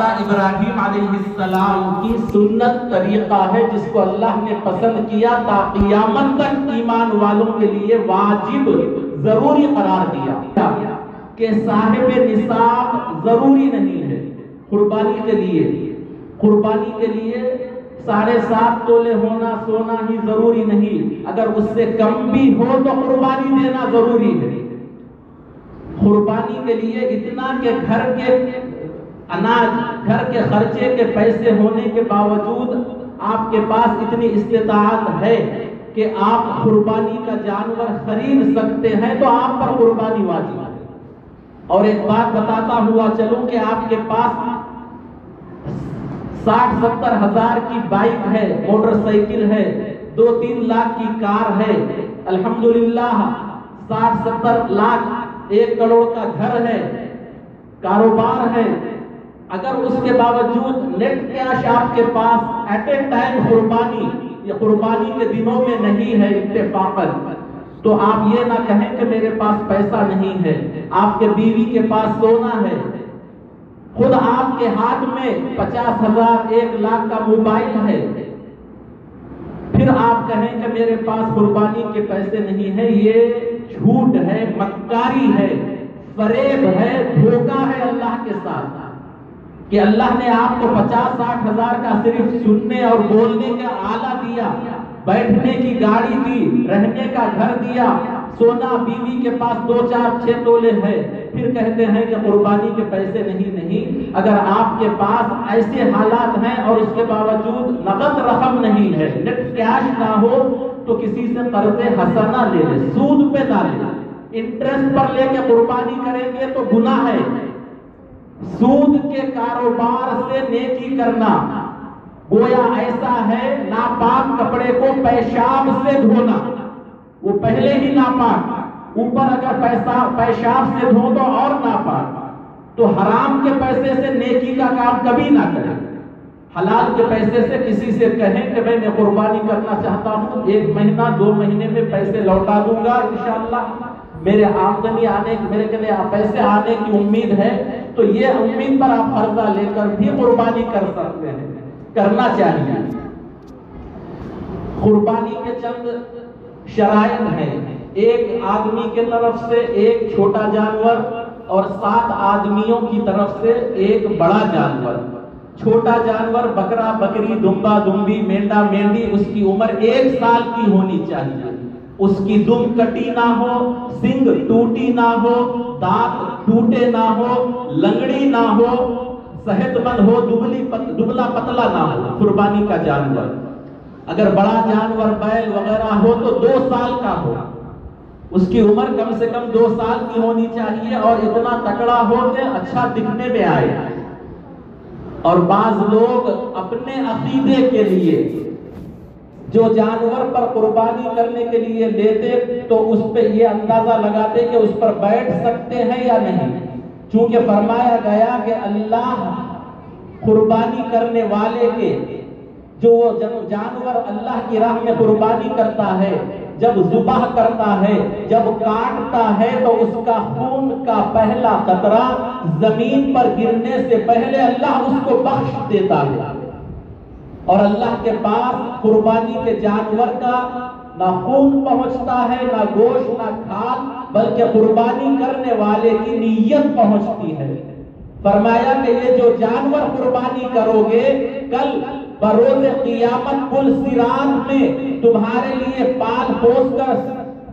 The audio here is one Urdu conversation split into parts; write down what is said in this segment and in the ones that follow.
ابراہیم علیہ السلام کی سنت طریقہ ہے جس کو اللہ نے پسند کیا تا قیامت تک ایمان والوں کے لیے واجب ضروری قرار دیا کہ صاحب نصاب ضروری نہیں ہے قربانی کے لیے 7.5 تولے ہونا سونا ہی ضروری نہیں، اگر اس سے کم بھی ہو تو قربانی دینا ضروری ہے۔ قربانی کے لیے اتنا کہ گھر کے اناج گھر کے خرچے کے پیسے ہونے کے باوجود آپ کے پاس اتنی استطاعت ہے کہ آپ قربانی کا جانور خرید سکتے ہیں تو آپ پر قربانی واجب ہے۔ اور ایک بات بتاتا ہوا چلوں کہ آپ کے پاس 60-70 ہزار کی بائک ہے، موٹر سائیکل ہے، 2-3 لاکھ کی کار ہے، الحمدللہ 60-70 لاکھ 1 کروڑ کا گھر ہے، کاروبار ہے، اگر اس کے باوجود نیٹ کیش آپ کے پاس ایٹ اے ٹائم قربانی یا قربانی کے دنوں میں نہیں ہے اتفاقاً، تو آپ یہ نہ کہیں کہ میرے پاس پیسہ نہیں ہے۔ آپ کے بیوی کے پاس سونا ہے، خود آپ کے ہاتھ میں 50,000 1 لاکھ کا موبائل ہے، پھر آپ کہیں کہ میرے پاس قربانی کے پیسے نہیں ہیں، یہ جھوٹ ہے، مکاری ہے، فریب ہے، دھوکہ ہے اللہ کے ساتھ کہ اللہ نے آپ کو 50-60 ہزار کا صرف سننے اور بولنے کا آلہ دیا، بیٹھنے کی گاڑی دی، رہنے کا گھر دیا، سونا بیوی کے پاس 2-4-6 تولے ہے، پھر کہتے ہیں کہ قربانی کے پیسے نہیں۔ اگر آپ کے پاس ایسے حالات ہیں اور اس کے باوجود نقد رقم نہیں ہے، نیٹ کیش نہ ہو تو کسی سے قرض حسنہ لے لے، سود پہ نہ لے، انٹرسٹ پر لے کے قربانی کریں گے تو گناہ ہے۔ سود کے کاروبار سے نیکی کرنا گویا ایسا ہے ناپاک کپڑے کو پیشاب سے دھونا، وہ پہلے ہی ناپاک، اوپر اگر پیشاب سے دھو تو اور ناپاک۔ تو حرام کے پیسے سے نیکی کا کام کبھی نہ کریں، حلال کے پیسے سے کسی سے کہیں کہ میں قربانی کرنا چاہتا ہوں، 1 مہینہ 2 مہینے میں پیسے لوٹا دوں گا انشاءاللہ، میرے آمدنی میرے لیے پیسے آنے کی امید ہے، تو یہ امید پر آپ قرضہ لے کر بھی قربانی کر سکتے ہیں، کرنا چاہیے۔ قربانی کے چند شرائط ہیں، ایک آدمی کے طرف سے 1 چھوٹا جانور اور 7 آدمیوں کی طرف سے 1 بڑا جانور۔ چھوٹا جانور بکرا بکری دمبا دمبی مینڈا مینڈی، اس کی عمر 1 سال کی ہونی چاہیے، اس کی دم کٹی نہ ہو، سنگ ٹوٹی نہ ہو، دانت ٹوٹے نہ ہو، لنگڑی نہ ہو، صحت مند ہو، دبلا پتلا نہ ہو قربانی کا جانور۔ اگر بڑا جانور بیل وغیرہ ہو تو 2 سال کا ہو، اس کی عمر کم سے کم 2 سال کی ہونی چاہیے اور اتنا تکڑا ہو کہ اچھا دکھنے میں آئے۔ اور بعض لوگ اپنے عقیدے کے لیے جو جانور پر قربانی کرنے کے لیے لیتے تو اس پہ یہ اندازہ لگاتے کہ اس پر بیٹھ سکتے ہیں یا نہیں، چونکہ فرمایا گیا کہ اللہ قربانی کرنے والے کے جو جانور اللہ کی راہ میں قربانی کرتا ہے، جب ذبح کرتا ہے، جب کاٹتا ہے تو اس کا خون کا پہلا قطرہ زمین پر گرنے سے پہلے اللہ اس کو بخش دیتا ہے۔ اور اللہ کے پاس قربانی کے جانور کا نہ خون پہنچتا ہے، نہ گوشت، نہ کھال، بلکہ قربانی کرنے والے کی نیت پہنچتی ہے۔ فرمایا کہ یہ جو جانور قربانی کرو گے، کل بروز قیامت پل صراط میں تمہارے لیے پال پوس کر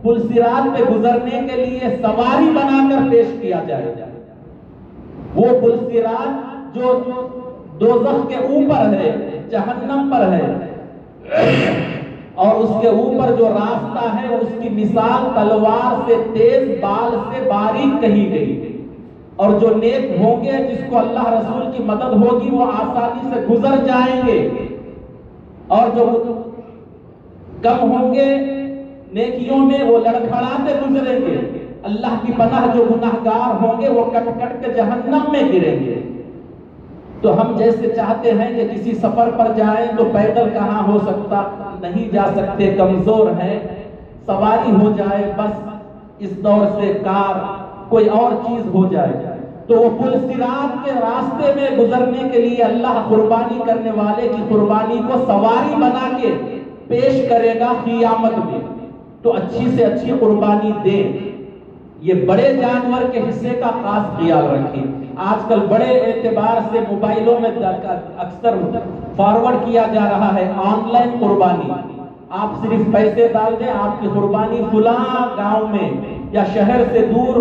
پل صراط پہ گزرنے کے لیے سواری بنا کر پیش کیا جائے گا۔ وہ پل صراط جو دوزخ کے اوپر ہے، جہنم پر ہے، اور اس کے اوپر جو راستہ ہے اس کی مثال تلوار سے تیز، بال سے باریک کہی گئی، اور جو نیک ہوں گے، جس کو اللہ رسول کی مدد ہوگی، وہ آسانی سے گزر جائیں گے، اور جو کم ہوں گے نیکیوں میں وہ لڑکھڑاتے گزریں گے۔ اللہ کی پناہ جو گناہگار ہوں گے وہ کٹ کٹ کے جہنم میں گریں گے۔ تو ہم جیسے چاہتے ہیں کہ کسی سفر پر جائیں تو پیدل کہاں ہو سکتا، نہیں جا سکتے، کمزور ہیں، سواری ہو جائے، بس اس دور سے کار کوئی اور چیز ہو جائے، تو وہ پل صراط کے راستے میں گزرنے کے لیے اللہ قربانی کرنے والے کی قربانی کو سواری بنا کے پیش کرے گا قیامت میں. تو اچھی سے اچھی قربانی دیں. یہ بڑے جانور کے حصے کا خاص خیال رکھیں. آج کل بڑے اعتبار سے موبائلوں میں اکثر فارورڈ کیا جا رہا ہے آن لائن قربانی. آپ صرف پیسے ڈال دیں، آپ کی قربانی فلاں گاؤں میں یا شہر سے دور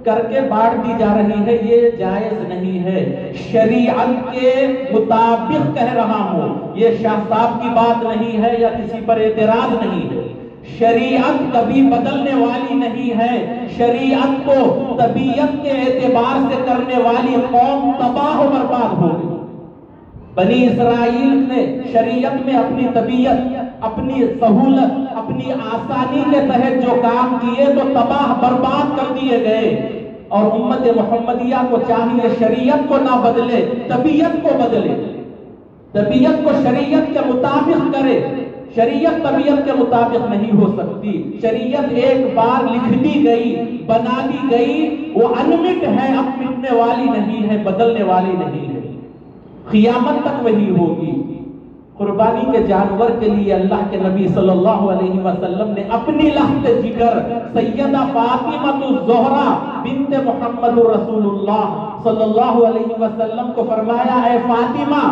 کر کے بانٹ دی جا رہی ہے. یہ جائز نہیں ہے. شریعت کے مطابق کہہ رہا ہوں، یہ شاہ صاحب کی بات نہیں ہے یا کسی پر اعتراض نہیں ہے. شریعت کبھی بدلنے والی نہیں ہے. شریعت کو طبیعت کے اعتبار سے کرنے والی قوم تباہ و برباد ہو گئی. بنی اسرائیل نے شریعت میں اپنی طبیعت، اپنی سہولت، اپنی آسانی کے تحت جو کام کیے تو تباہ برباد کر دیے گئے. اور امت محمدیہ کو چاہیے شریعت کو نہ بدلے، طبیعت کو بدلے، طبیعت کو شریعت کے مطابق کرے. شریعت طبیعت کے مطابق نہیں ہو سکتی. شریعت ایک بار لکھ دی گئی، بنا دی گئی، وہ انمٹ ہے، اب مٹنے والی نہیں ہے، بدلنے والی نہیں ہے. قیامت تک وہی ہوگی. قربانی کے جانور کے لیے اللہ کے نبی صلی اللہ علیہ وسلم نے اپنی لحظ جگر سیدہ فاطمہ الزہرا بنت محمد رسول اللہ صلی اللہ علیہ وسلم کو فرمایا، اے فاطمہ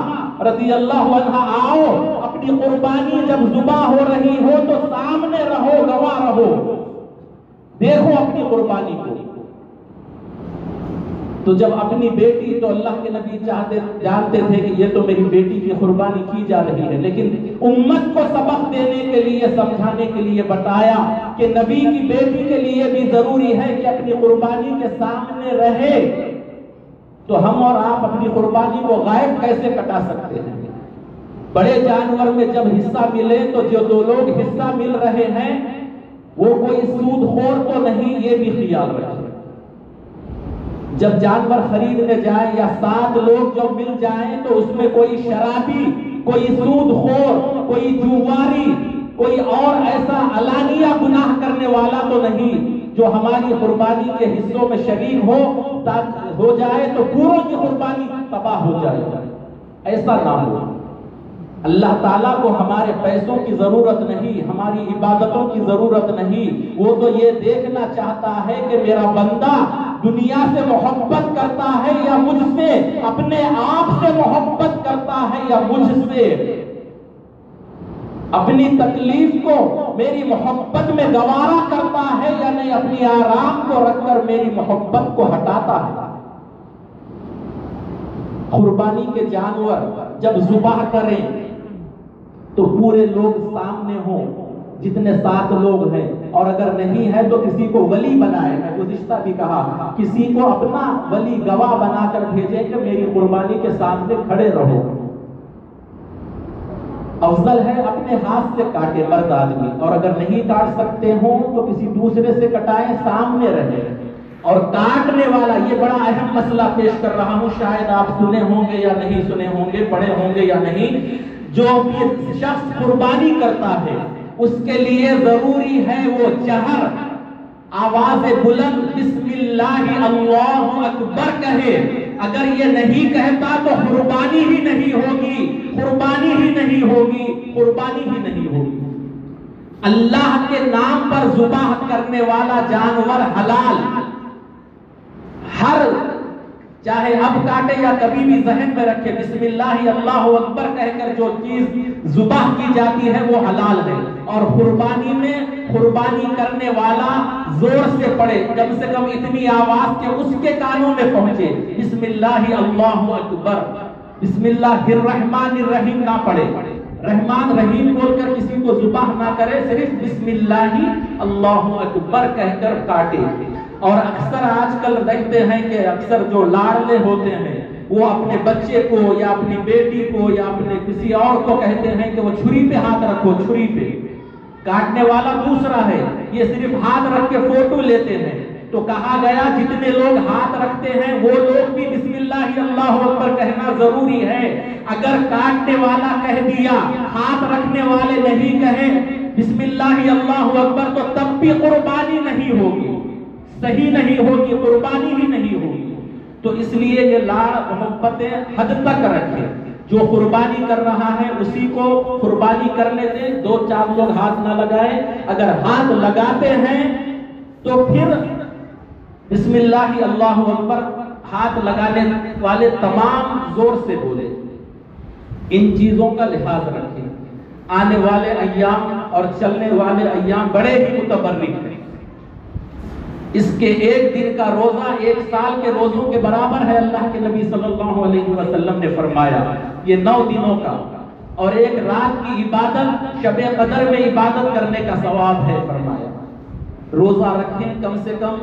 رضی اللہ عنہ، آؤ اپنی قربانی جب ذبح ہو رہی ہو تو سامنے رہو، گواہ رہو، دیکھو اپنی قربانی کو. تو جب اپنی بیٹی، تو اللہ کے نبی جانتے تھے کہ یہ تو میری بیٹی کی قربانی کی جا رہی ہے، لیکن امت کو سبق دینے کے لیے، سمجھانے کے لیے بتایا کہ نبی کی بیٹی کے لیے بھی ضروری ہے کہ اپنی قربانی کے سامنے رہے. تو ہم اور آپ اپنی قربانی کو غائب کیسے کٹا سکتے ہیں؟ بڑے جانور میں جب حصہ ملے تو جو دو لوگ حصہ مل رہے ہیں وہ کوئی سود خور تو نہیں، یہ بھی خیال رکھیں. جب جانور خریدنے جائیں یا 7 لوگ جب مل جائیں تو اس میں کوئی شرابی، کوئی سود خور، کوئی جواری، کوئی اور ایسا علانیہ گناہ کرنے والا تو نہیں جو ہماری قربانی کے حصوں میں شریک ہو جائے تو پوروں کی قربانی تباہ ہو جائے. ایسا نہ ہو. اللہ تعالیٰ کو ہمارے پیسوں کی ضرورت نہیں، ہماری عبادتوں کی ضرورت نہیں. وہ تو یہ دیکھنا چاہتا ہے کہ میرا بندہ دنیا سے محبت کرتا ہے یا مجھ سے، اپنے آپ سے محبت کرتا ہے یا مجھ سے، اپنی تکلیف کو میری محبت میں گوارا کرتا ہے یا نہیں، اپنی آرام کو رکھ کر میری محبت کو ہٹاتا ہے. قربانی کے جانور جب ذبح کریں تو پورے لوگ سامنے ہوں، جتنے 7 لوگ ہیں، اور اگر نہیں ہے تو کسی کو ولی بنائے. میں گزشتہ بھی کہا کسی کو اپنا ولی گواہ بنا کر بھیجے کہ میری قربانی کے سامنے کھڑے رہو. افضل ہے اپنے ہاتھ سے کاٹے مرد آدمی، اور اگر نہیں کاٹ سکتے ہوں تو کسی دوسرے سے کٹائیں، سامنے رہے. اور کاٹنے والا، یہ بڑا اہم مسئلہ پیش کر رہا ہوں، شاید آپ سنے ہوں گے یا نہیں سنے ہوں گے، پڑھے ہوں گے یا نہیں. جو بھی شخص قربانی کرتا ہے اس کے لیے ضروری ہے وہ جہر، آواز بلند بسم اللہ اللہ اکبر کہے. اگر یہ نہیں کہتا تو قربانی ہی نہیں ہوگی، قربانی ہی نہیں ہوگی، قربانی ہی نہیں ہوگی. اللہ کے نام پر ذبح کرنے والا جانور حلال. ہر چاہے اب کاٹے یا کبھی بھی ذہن میں رکھے، بسم اللہ اللہ اکبر کہہ کر جو چیز ذبح کی جاتی ہے وہ حلال ہے. اور قربانی میں قربانی کرنے والا زور سے پڑھے، کم سے کم اتنی آواز کہ اس کے کانوں میں پہنچے، بسم اللہ اللہ اکبر. بسم اللہ الرحمن الرحیم نہ پڑھے، رحمان رحیم بول کر کسی کو ذبح نہ کرے، صرف بسم اللہ اللہ اکبر کہہ کر کاٹے. اور اکثر آج کل دیکھتے ہیں کہ اکثر جو لاڑلے ہوتے ہیں وہ اپنے بچے کو یا اپنی بیٹی کو یا اپنے کسی اور کو کہتے ہیں کہ وہ چھری پہ ہاتھ رکھو، چھری پہ. کاٹنے والا دوسرا ہے، یہ صرف ہاتھ رکھ کے فوٹو لیتے ہیں. تو کہا گیا جتنے لوگ ہاتھ رکھتے ہیں وہ لوگ بھی بسم اللہ اللہ اکبر کہنا ضروری ہے. اگر کاٹنے والا کہہ دیا، ہاتھ رکھنے والے نہیں کہے بسم اللہ اللہ اکبر، تو تب بھی قربانی نہیں ہوگی، صحیح نہیں ہوگی، قربانی ہی نہیں ہوگی. تو اس لیے یہ لاڑ محبتیں حد تک رکھیں. جو قربانی کر رہا ہے اسی کو قربانی کرنے دیں. 2-4 لوگ ہاتھ نہ لگائیں. اگر ہاتھ لگاتے ہیں تو پھر بسم اللہ اللہ اکبر ہاتھ لگانے والے تمام زور سے بولے. ان چیزوں کا لحاظ رکھیں. آنے والے ایام اور چلنے والے ایام بڑے ہی متبرک ہیں. اس کے ایک دن کا روزہ 1 سال کے روزوں کے برابر ہے. اللہ کے نبی صلی اللہ علیہ وسلم نے فرمایا یہ 9 دنوں کا اور ایک رات کی عبادت شب قدر میں عبادت کرنے کا ثواب ہے. فرمایا روزہ رکھیں, کم سے کم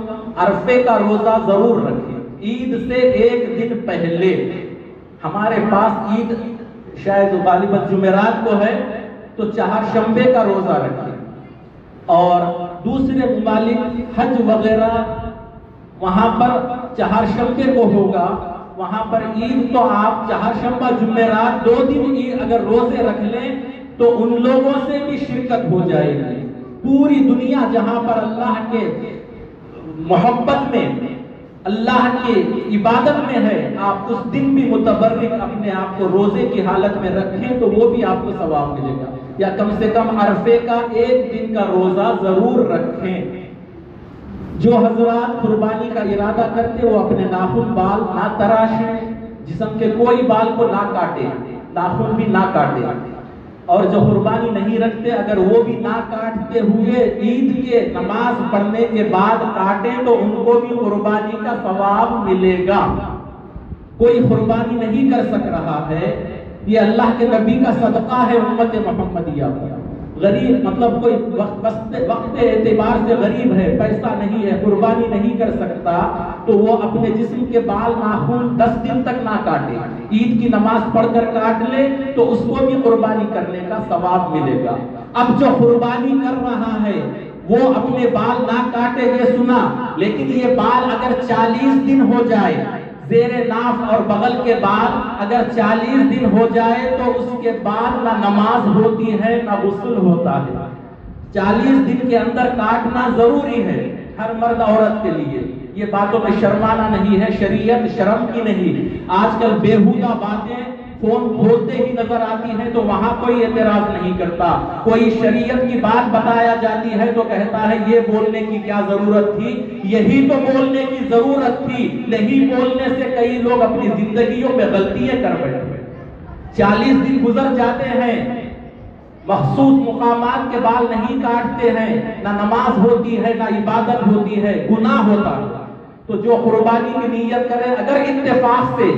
عرفے کا روزہ ضرور رکھیں. عید سے 1 دن پہلے ہمارے پاس عید شاید غالباً جمعرات کو ہے تو چہارشنبے کا روزہ رکھیں. اور دوسرے ممالک حج وغیرہ وہاں پر چہارشنبے کو ہوگا, وہاں پر عید تو آپ چہارشنبہ جمعرات 2 دن عید اگر روزے رکھ لیں تو ان لوگوں سے بھی شرکت ہو جائے گی. پوری دنیا جہاں پر اللہ کے محبت میں اللہ کی عبادت میں ہے, آپ اس دن بھی متبرک اپنے آپ کو روزے کی حالت میں رکھیں تو وہ بھی آپ کو ثواب ملے گا. یا کم سے کم عرفے کا 1 دن کا روزہ ضرور رکھیں. جو حضرات قربانی کا ارادہ کرتے وہ اپنے ناخن بال نہ تراشیں, جسم کے کوئی بال کو نہ کاٹیں, ناخن بھی نہ کاٹیں. اور جو قربانی نہیں رکھتے اگر وہ بھی نہ کاٹتے ہوئے عید کے نماز پڑھنے کے بعد کاٹیں تو ان کو بھی قربانی کا ثواب ملے گا. کوئی قربانی نہیں کر سک رہا ہے, یہ اللہ کے نبی کا صدقہ ہے امت محمدیہ پر. غریب مطلب کوئی وقت اعتبار سے غریب ہے, پیسہ نہیں ہے, قربانی نہیں کر سکتا تو وہ اپنے جسم کے بال ناخن 10 دن تک نہ کاٹے, عید کی نماز پڑھ کر کاٹ لے تو اس کو بھی قربانی کرنے کا ثواب ملے گا. اب جو قربانی کر رہا ہے وہ اپنے بال نہ کاٹے, یہ سنا, لیکن یہ بال اگر 40 دن ہو جائے, زیر ناف اور بغل کے بال اگر 40 دن ہو جائے تو اس کے بعد نہ نماز ہوتی ہے نہ غسل ہوتا ہے. 40 دن کے اندر کاٹنا ضروری ہے ہر مرد عورت کے لیے. یہ باتوں میں شرمانا نہیں ہے, شریعت شرم کی نہیں. آج کل بیہودہ باتیں فون کھولتے ہی نظر آتی ہیں تو وہاں کوئی اعتراض نہیں کرتا. کوئی شریعت کی بات بتایا جاتی ہے تو کہتا ہے یہ بولنے کی کیا ضرورت تھی, یہی تو بولنے کی ضرورت تھی. نہیں بولنے سے کئی لوگ اپنی زندگیوں میں غلطیاں کر بیٹھے. 40 دن گزر جاتے ہیں, مخصوص مقامات کے بال نہیں کاٹتے ہیں, نہ نماز ہوتی ہے نہ عبادت ہوتی ہے, گناہ ہوتا ہے. تو جو قربانی کی نیت کرے اگر اتفاق سے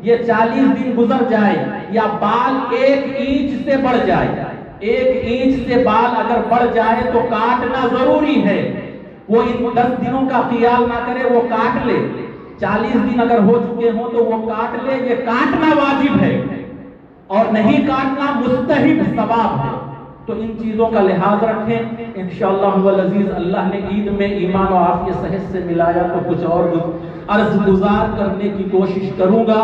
یہ 40 دن گزر جائے یا بال 1 انچ سے بڑھ جائے, 1 انچ سے بال اگر بڑھ جائے تو کاٹنا ضروری ہے. وہ ان 10 دنوں کا خیال نہ کرے, وہ کاٹ لے. 40 دن اگر ہو چکے ہوں تو وہ کاٹ لے. یہ کاٹنا واجب ہے اور نہیں کاٹنا مستحب ثواب ہے. تو ان چیزوں کا لحاظ رکھیں. انشاءاللہ والعزیز اللہ نے عید میں ایمان و عافیت صحت سے ملایا تو کچھ اور عرض گزار کرنے کی کوشش کروں گا.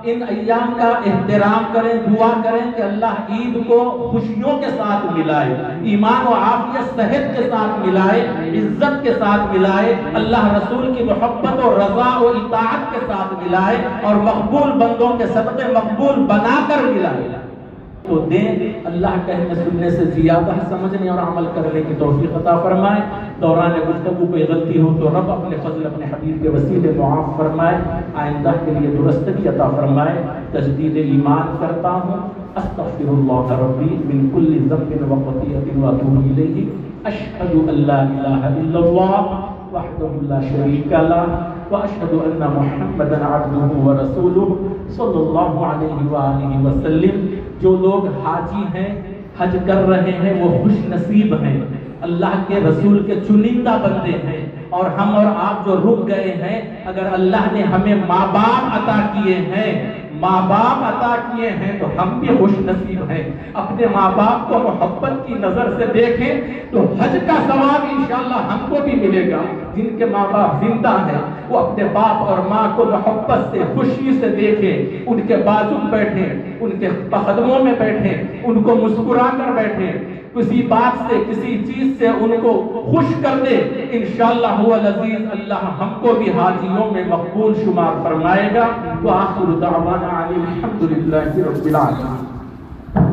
ان ایام کا احترام کریں, دعا کریں کہ اللہ عید کو خوشیوں کے ساتھ ملائے, ایمان و عافیت صحت کے ساتھ ملائے, عزت کے ساتھ ملائے, اللہ رسول کی محبت و رضا و اطاعت کے ساتھ ملائے اور مقبول بندوں کے صدقے مقبول بنا کر ملائے. تو دیں. اللہ کہنے سننے سے زیادہ سمجھنے اور عمل کرنے کی توفیق عطا فرمائے. دوران گفتگو کوئی غلطی ہو تو رب اپنے فضل اپنے حبیب کے وسیلے معاف فرمائے, آئندہ کے لیے درستگی عطا فرمائے. تجدید ایمان کرتا ہوں. استغفر اللہ ربی من کل ذنب و خطیئۃ واتوب الیہ. اشہد ان لا الہ الا اللہ وحدہ لا شریک لہ واشہد ان محمدا عبدہ ورسولہ صلی اللہ علیہ وآلہ وسلم. جو لوگ حاجی ہیں, حج کر رہے ہیں, وہ خوش نصیب ہیں, اللہ کے رسول کے چنندہ بندے ہیں. اور ہم اور آپ جو رک گئے ہیں, اگر اللہ نے ہمیں ماں باپ عطا کیے ہیں, ماں باپ عطا کیے ہیں تو ہم بھی خوش نصیب ہیں. اپنے ماں باپ کو محبت کی نظر سے دیکھیں تو حج کا ثواب انشاءاللہ ہم کو بھی ملے گا. جن کے ماں باپ زندہ ہیں وہ اپنے باپ اور ماں کو محبت سے خوشی سے دیکھیں, ان کے بازو بیٹھیں, ان کے قدموں میں بیٹھیں, ان کو مسکرا کر بیٹھیں. کسی بات سے کسی چیز سے ان کو خوش کر دے، انشاءاللہ هو العزیز اللہ ہم کو بھی حاجیوں میں مقبول شمار فرمائے گا۔ وآخر دعوانا الحمدللہ رب العالمین۔